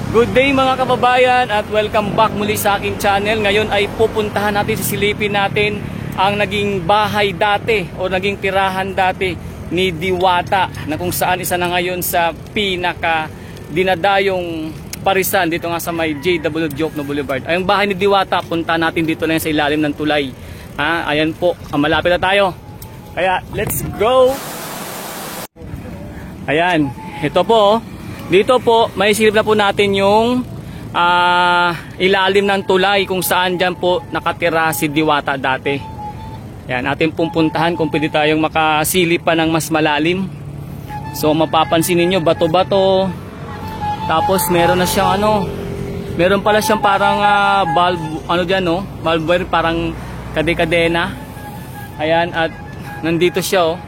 Good day mga kababayan at welcome back muli sa aking channel. Ngayon ay pupuntahan natin, sisilipin natin ang naging bahay dati o naging tirahan dati ni Diwata, na kung saan isa na ngayon sa pinaka dinadayong parisan dito nga sa may JW Diokno Boulevard. Ay, ang bahay ni Diwata, punta natin dito lang sa ilalim ng tulay. Ayan po, malapit na tayo. Kaya let's go! Ayan, ito po. Dito po, may silip na po natin yung ilalim ng tulay kung saan dyan po nakatira si Diwata dati. Yan, ating pupuntahan kung pwede tayong makasilip pa ng mas malalim. So mapapansin niyo bato-bato. Tapos meron na siyang meron pala siyang parang bulb, dyan no? Bulb wire, parang kade-kadena. Ayan, at nandito siya oh.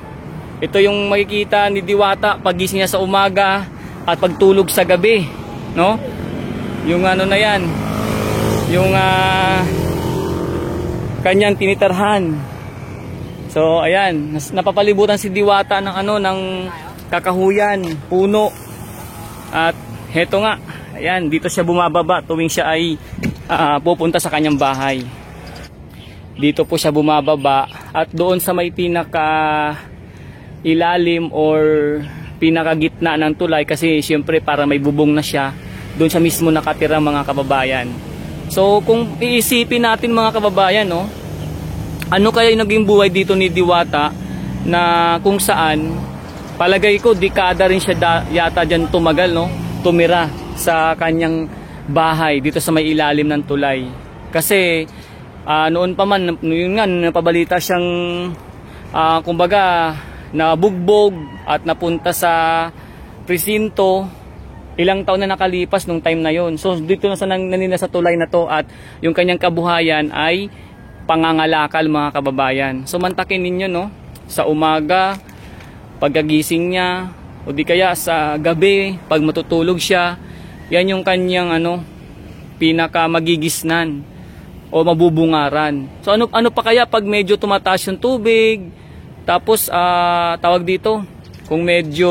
Ito yung makikita ni Diwata pagising niya sa umaga at pagtulog sa gabi, no? Yung na yan, yung kanyang tinitirhan. So ayan, napapalibutan si Diwata ng ng kakahuyan, puno. At heto nga, ayan, dito siya bumababa tuwing siya ay pupunta sa kanyang bahay. Dito po siya bumababa at doon sa may pinaka ilalim or pinakagitna ng tulay, kasi siyempre para may bubong na siya, doon siya mismo nakatira mga kababayan. So kung iisipin natin mga kababayan, no, ano kaya yung naging buhay dito ni Diwata, na kung saan palagay ko dekada rin siya yata dyan tumagal, no, tumira sa kanyang bahay dito sa may ilalim ng tulay. Kasi noon pa man, yun nga, napabalita siyang kumbaga nabugbog at napunta sa presinto. Ilang taon na nakalipas nung time na yon. So dito na sa nanina sa tulay na to, at yung kanyang kabuhayan ay pangangalakal mga kababayan. So mantakin ninyo, no, sa umaga pagkagising niya, o di kaya sa gabi pag matutulog siya, yan yung kanyang pinaka magigisnan o mabubungaran. So ano pa kaya pag medyo tumataas yung tubig? Tapos tawag dito, kung medyo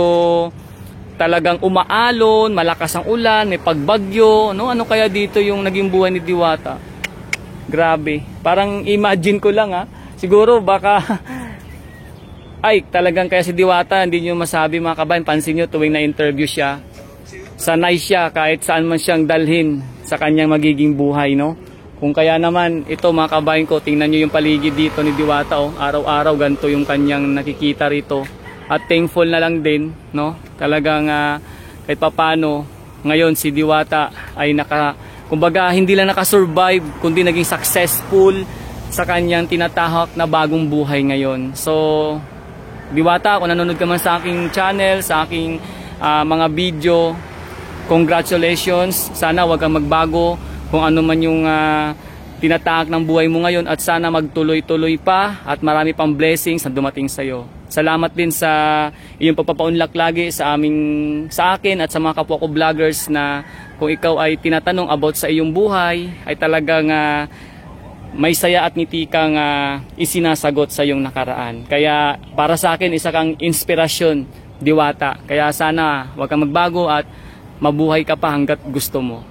talagang umaalon, malakas ang ulan, may pagbagyo, no? Ano kaya dito yung naging buhay ni Diwata? Grabe. Parang imagine ko lang siguro baka ay talagang kaya si Diwata, hindi niyo masabi mga kabayan. Pansin niyo tuwing na-interview siya, sanay siya kahit saan man siyang dalhin sa kanyang magiging buhay, no? Kung kaya naman, ito mga kabayan ko, tingnan nyo yung paligid dito ni Diwata, oh. Araw-araw ganito yung kanyang nakikita rito. At thankful na lang din, no? Talagang kahit papano, ngayon si Diwata ay kumbaga hindi lang nakasurvive, kundi naging successful sa kanyang tinatahak na bagong buhay ngayon. So, Diwata, kung nanonood ka man sa aking channel, sa aking mga video, congratulations. Sana wag kang magbago kung ano man yung tinatahak ng buhay mo ngayon, at sana magtuloy-tuloy pa at marami pang blessings na dumating sa iyo. Salamat din sa iyong pagpapaunlak lagi sa akin at sa mga kapwa ko vloggers, na kung ikaw ay tinatanong about sa iyong buhay, ay talagang may saya at ngiti kang isinasagot sa iyong nakaraan. Kaya para sa akin, isa kang inspirasyon, Diwata. Kaya sana wag kang magbago at mabuhay ka pa hanggat gusto mo.